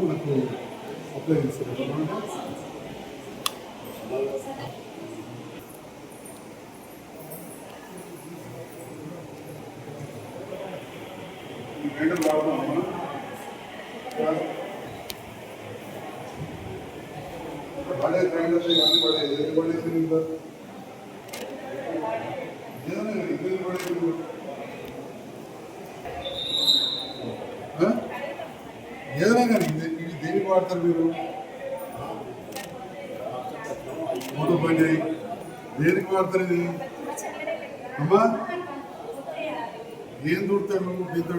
నాకు అప్లై చేస్తారు పడే ట్రైన్లో ఇవన్నీ పడే ఏది పడేసి ఏదైనా ఇబ్బంది పడేసి ఏదైనా కానీ ఇవి దేనికి వాడతారు మీరు? ఫోటో పని దేనికి వాడతారు ఇది? అమ్మా ఏం దూడతారు దీంతో?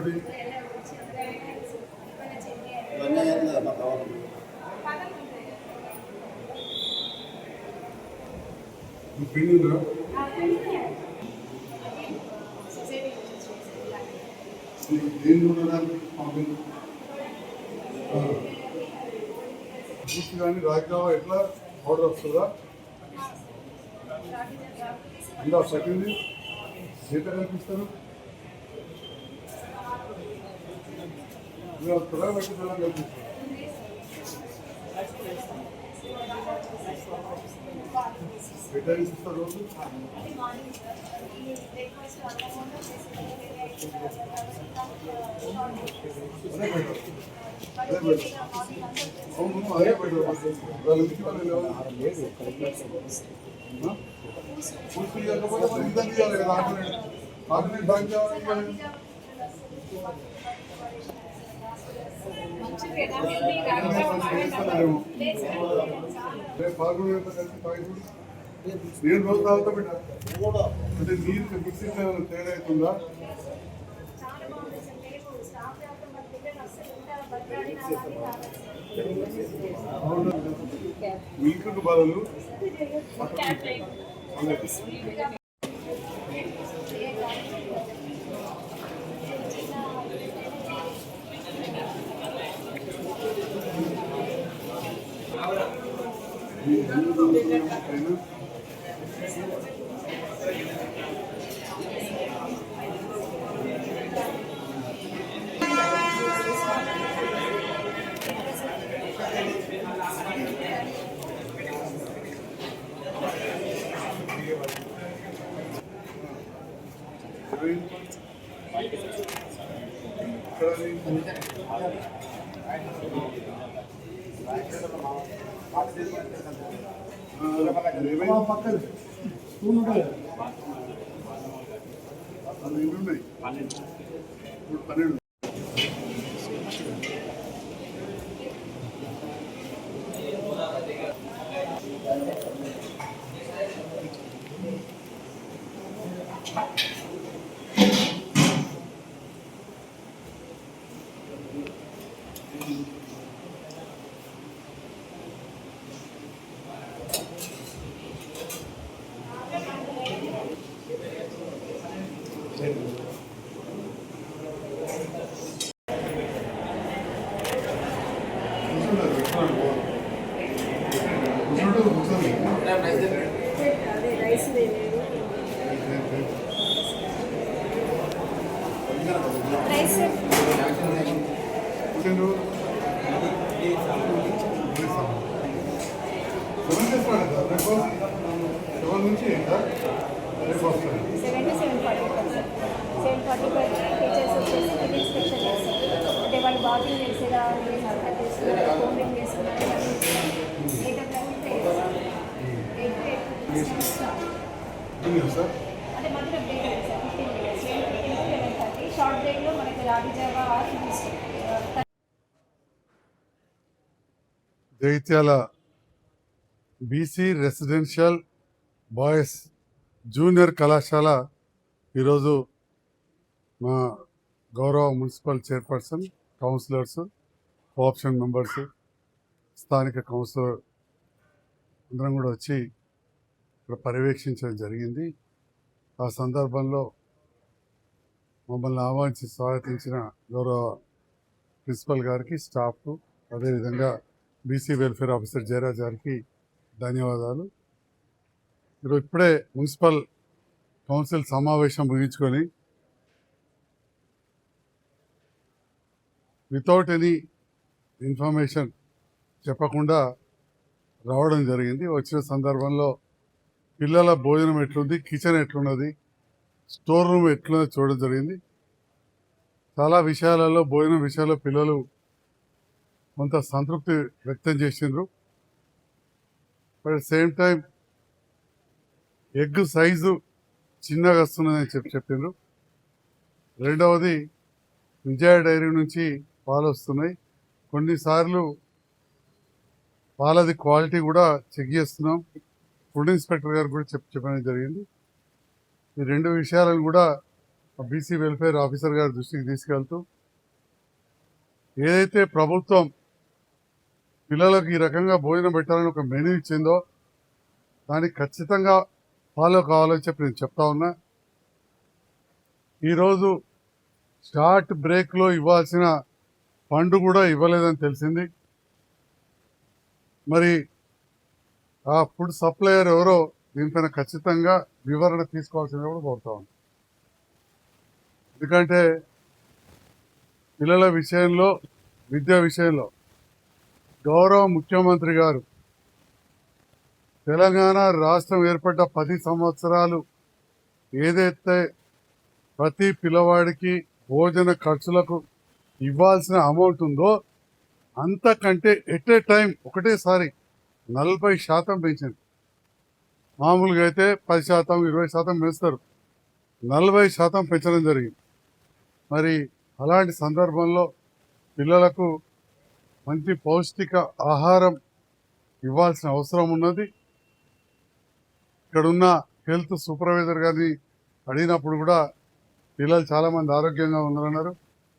పిండి ఉందా? దేని ఉండడానికి పంపింది బూస్ట్ కానీ రాజావా ఎట్లా ఆర్డర్ వస్తుందా? ఇంకా సెకండ్ ఎంత కల్పిస్తారు? మీరు త్వరగా పెట్టి త్వరగా కల్పిస్తారు. విటమిన్స్ ఇస్తారు రోజు అవును అదే పెట్టారు వాళ్ళు ఇంటి పూర్తి కాకపోతే మరి ఇంత తీయాలి కదా. ఆల్టర్నేట్ బ్యాంక్ కావాలి. పాల్గొనే కలిసి తాగి నేను రోజు తాగుతా బిడ్డ. అంటే నీరు మిక్సింగ్ తేడా అవుతుందా? మిల్క్ బదులు పక్కన స్కూల్ ఉంటాయి అది ఎన్ని ఉన్నాయి? 12. Jagtial BC residential boys junior కళాశాల ఈరోజు మా గౌరవ municipal chairperson, councillors, co-option members, స్థానిక కౌన్సిలర్ అందరం కూడా వచ్చి ఇక్కడ పర్యవేక్షించడం జరిగింది. ఆ సందర్భంలో మమ్మల్ని ఆహ్వానించి స్వాగతించిన గౌరవ ప్రిన్సిపల్ గారికి, స్టాఫ్, అదేవిధంగా బీసీ వెల్ఫేర్ ఆఫీసర్ జయరాజ్ గారికి ధన్యవాదాలు. ఈరోజు ఇప్పుడే మున్సిపల్ కౌన్సిల్ సమావేశం ముగించుకొని వితౌట్ ఎనీ ఇన్ఫర్మేషన్ చెప్పకుండా రావడం జరిగింది. వచ్చిన సందర్భంలో పిల్లల భోజనం ఎట్లుంది, కిచెన్ ఎట్లున్నది, స్టోర్ రూమ్ ఎట్లున్నది చూడడం జరిగింది. చాలా విషయాలలో భోజనం విషయాల్లో పిల్లలు కొంత సంతృప్తి వ్యక్తం చేసిండ్రు. But at same time egg size చిన్నగా వస్తున్నదని చెప్పిండ్రు. రెండవది విజయ డైరీ నుంచి పాలు వస్తున్నాయి. కొన్నిసార్లు పాలది క్వాలిటీ కూడా చెక్ చేస్తున్నాం. ఫుడ్ ఇన్స్పెక్టర్ గారు కూడా చెప్పడం జరిగింది. ఈ రెండు విషయాలను కూడా బీసీ వెల్ఫేర్ ఆఫీసర్ గారి దృష్టికి తీసుకెళ్తూ ఏదైతే ప్రభుత్వం పిల్లలకు ఈ రకంగా భోజనం పెట్టాలని ఒక మెనూ ఇచ్చిందో దానికి ఖచ్చితంగా ఫాలో కావాలని చెప్పి నేను చెప్తా ఉన్నా. ఈరోజు షార్ట్ బ్రేక్లో ఇవ్వాల్సిన ఫండ్ కూడా ఇవ్వలేదని తెలిసింది. మరి ఆ ఫుడ్ సప్లయర్ ఎవరో దీనిపైన ఖచ్చితంగా వివరణ తీసుకోవాల్సింది కూడా కోరుతా ఉన్నాం. ఎందుకంటే పిల్లల విషయంలో, విద్య విషయంలో గౌరవ ముఖ్యమంత్రి గారు తెలంగాణ రాష్ట్రం ఏర్పడ్డ 10 సంవత్సరాలు ఏదైతే ప్రతి పిల్లవాడికి భోజన ఖర్చులకు ఇవ్వాల్సిన అమౌంట్ ఉందో అంతకంటే ఎట్ ఏ టైం ఒకటేసారి 40% పెంచింది. మామూలుగా అయితే 10%, 20% పెంచుతారు. 40% పెంచడం జరిగింది. మరి అలాంటి సందర్భంలో పిల్లలకు మంచి పౌష్టిక ఆహారం ఇవ్వాల్సిన అవసరం ఉన్నది. ఇక్కడున్న హెల్త్ సూపర్వైజర్ గారిని అడిగినప్పుడు కూడా పిల్లలు చాలామంది ఆరోగ్యంగా ఉన్నారన్నారు.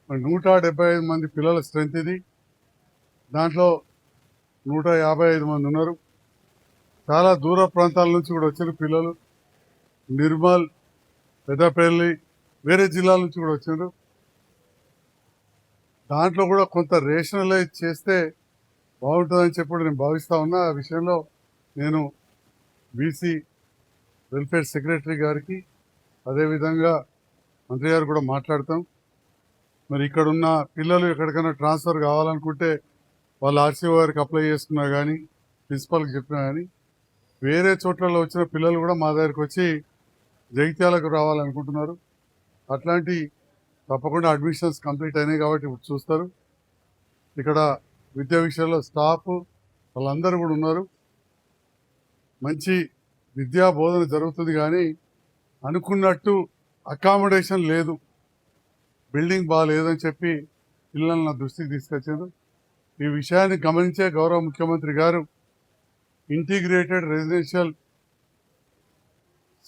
మరి 175 మంది పిల్లల స్ట్రెంత్ ఇది. దాంట్లో 155 మంది ఉన్నారు. చాలా దూర ప్రాంతాల నుంచి కూడా వచ్చిన పిల్లలు, నిర్మల్, పెద్దపల్లి, వేరే జిల్లాల నుంచి కూడా వచ్చారు. దాంట్లో కూడా కొంత రేషనలైజ్ చేస్తే బాగుంటుందని చెప్పి నేను భావిస్తూ ఉన్నా. ఆ విషయంలో నేను బీసీ వెల్ఫేర్ సెక్రటరీ గారికి, అదేవిధంగా మంత్రి గారు కూడా మాట్లాడతాం. మరి ఇక్కడున్న పిల్లలు ఎక్కడికైనా ట్రాన్స్ఫర్ కావాలనుకుంటే వాళ్ళు ఆర్సీఓ గారికి అప్లై చేసుకున్నా కానీ, ప్రిన్సిపల్కి చెప్పినా కానీ, వేరే చోట్లలో వచ్చిన పిల్లలు కూడా మా దగ్గరికి వచ్చి జగిత్యాలకు రావాలనుకుంటున్నారు. అట్లాంటి తప్పకుండా అడ్మిషన్స్ కంప్లీట్ అయినాయి కాబట్టి ఇప్పుడు చూస్తారు. ఇక్కడ విద్యా విషయంలో స్టాఫ్ వాళ్ళందరూ కూడా ఉన్నారు. మంచి విద్యా బోధన జరుగుతుంది కానీ అనుకున్నట్టు అకామిడేషన్ లేదు, బిల్డింగ్ బాగాలేదని చెప్పి పిల్లల్ని నా దృష్టికి తీసుకొచ్చారు. ఈ విషయాన్ని గమనించే గౌరవ ముఖ్యమంత్రి గారు ఇంటిగ్రేటెడ్ రెసిడెన్షియల్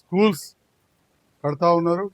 స్కూల్స్ కడతా ఉన్నారు.